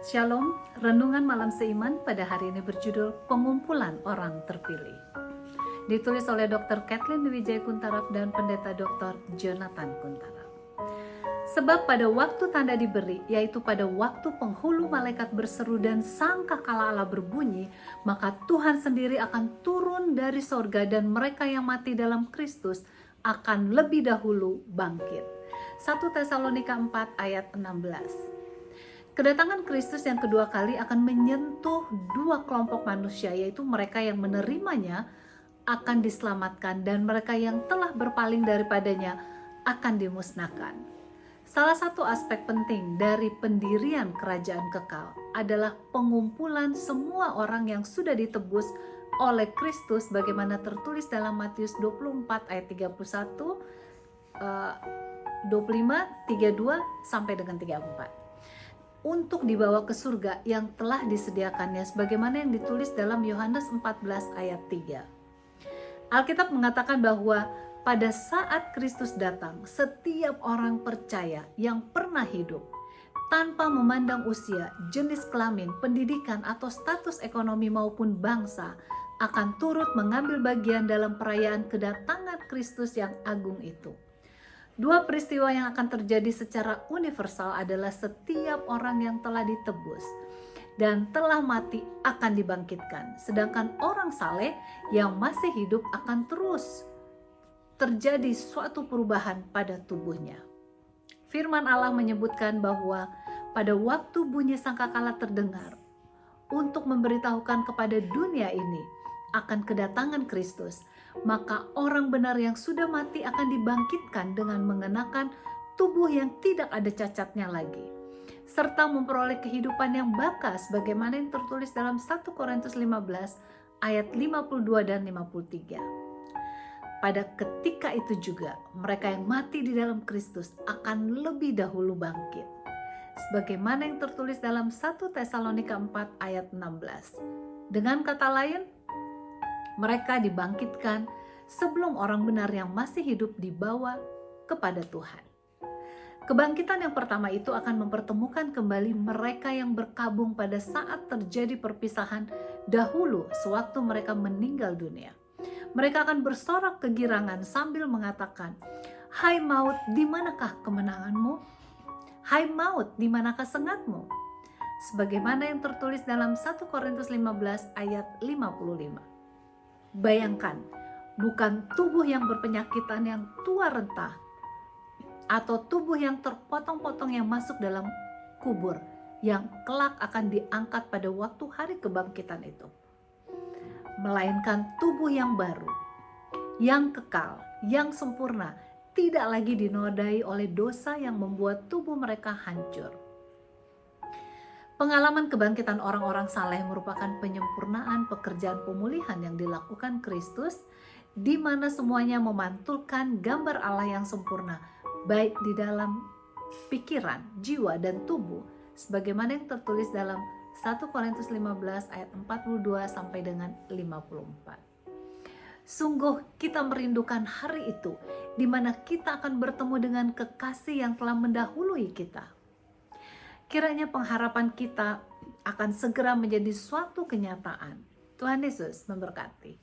Shalom, renungan malam seiman pada hari ini berjudul Pengumpulan Orang Terpilih. Ditulis oleh Dr. Kathleen Wijaya Kuntaraf dan Pendeta Dr. Jonathan Kuntaraf. Sebab pada waktu tanda diberi, yaitu pada waktu penghulu malaikat berseru dan sangkakala Allah berbunyi, maka Tuhan sendiri akan turun dari sorga dan mereka yang mati dalam Kristus akan lebih dahulu bangkit. 1 Tesalonika 4 ayat 16. Kedatangan Kristus yang kedua kali akan menyentuh dua kelompok manusia, yaitu mereka yang menerimanya akan diselamatkan dan mereka yang telah berpaling daripadanya akan dimusnahkan. Salah satu aspek penting dari pendirian kerajaan kekal adalah pengumpulan semua orang yang sudah ditebus oleh Kristus, bagaimana tertulis dalam Matius 24 ayat 31, 25, 32 sampai dengan 34. Untuk dibawa ke surga yang telah disediakannya sebagaimana yang ditulis dalam Yohanes 14 ayat 3. Alkitab mengatakan bahwa pada saat Kristus datang, setiap orang percaya yang pernah hidup tanpa memandang usia, jenis kelamin, pendidikan atau status ekonomi maupun bangsa akan turut mengambil bagian dalam perayaan kedatangan Kristus yang agung itu. Dua peristiwa yang akan terjadi secara universal adalah setiap orang yang telah ditebus dan telah mati akan dibangkitkan. Sedangkan orang saleh yang masih hidup akan terus terjadi suatu perubahan pada tubuhnya. Firman Allah menyebutkan bahwa pada waktu bunyi sangkakala terdengar untuk memberitahukan kepada dunia ini akan kedatangan Kristus, maka orang benar yang sudah mati akan dibangkitkan dengan mengenakan tubuh yang tidak ada cacatnya lagi, serta memperoleh kehidupan yang bakas bagaimana yang tertulis dalam 1 Korintus 15 ayat 52 dan 53. Pada ketika itu juga mereka yang mati di dalam Kristus akan lebih dahulu bangkit, sebagaimana yang tertulis dalam 1 Tesalonika 4 ayat 16. Dengan kata lain, mereka dibangkitkan sebelum orang benar yang masih hidup dibawa kepada Tuhan. Kebangkitan yang pertama itu akan mempertemukan kembali mereka yang berkabung pada saat terjadi perpisahan dahulu sewaktu mereka meninggal dunia. Mereka akan bersorak kegirangan sambil mengatakan, "Hai maut, di manakah kemenanganmu? Hai maut, di manakah sengatmu?" Sebagaimana yang tertulis dalam 1 Korintus 15 ayat 55. Bayangkan, bukan tubuh yang berpenyakitan yang tua renta atau tubuh yang terpotong-potong yang masuk dalam kubur yang kelak akan diangkat pada waktu hari kebangkitan itu, melainkan tubuh yang baru, yang kekal, yang sempurna, tidak lagi dinodai oleh dosa yang membuat tubuh mereka hancur. Pengalaman kebangkitan orang-orang saleh merupakan penyempurnaan pekerjaan pemulihan yang dilakukan Kristus, di mana semuanya memantulkan gambar Allah yang sempurna, baik di dalam pikiran, jiwa, dan tubuh, sebagaimana yang tertulis dalam 1 Korintus 15 ayat 42 sampai dengan 54. Sungguh kita merindukan hari itu, di mana kita akan bertemu dengan kekasih yang telah mendahului kita. Kiranya pengharapan kita akan segera menjadi suatu kenyataan. Tuhan Yesus memberkati.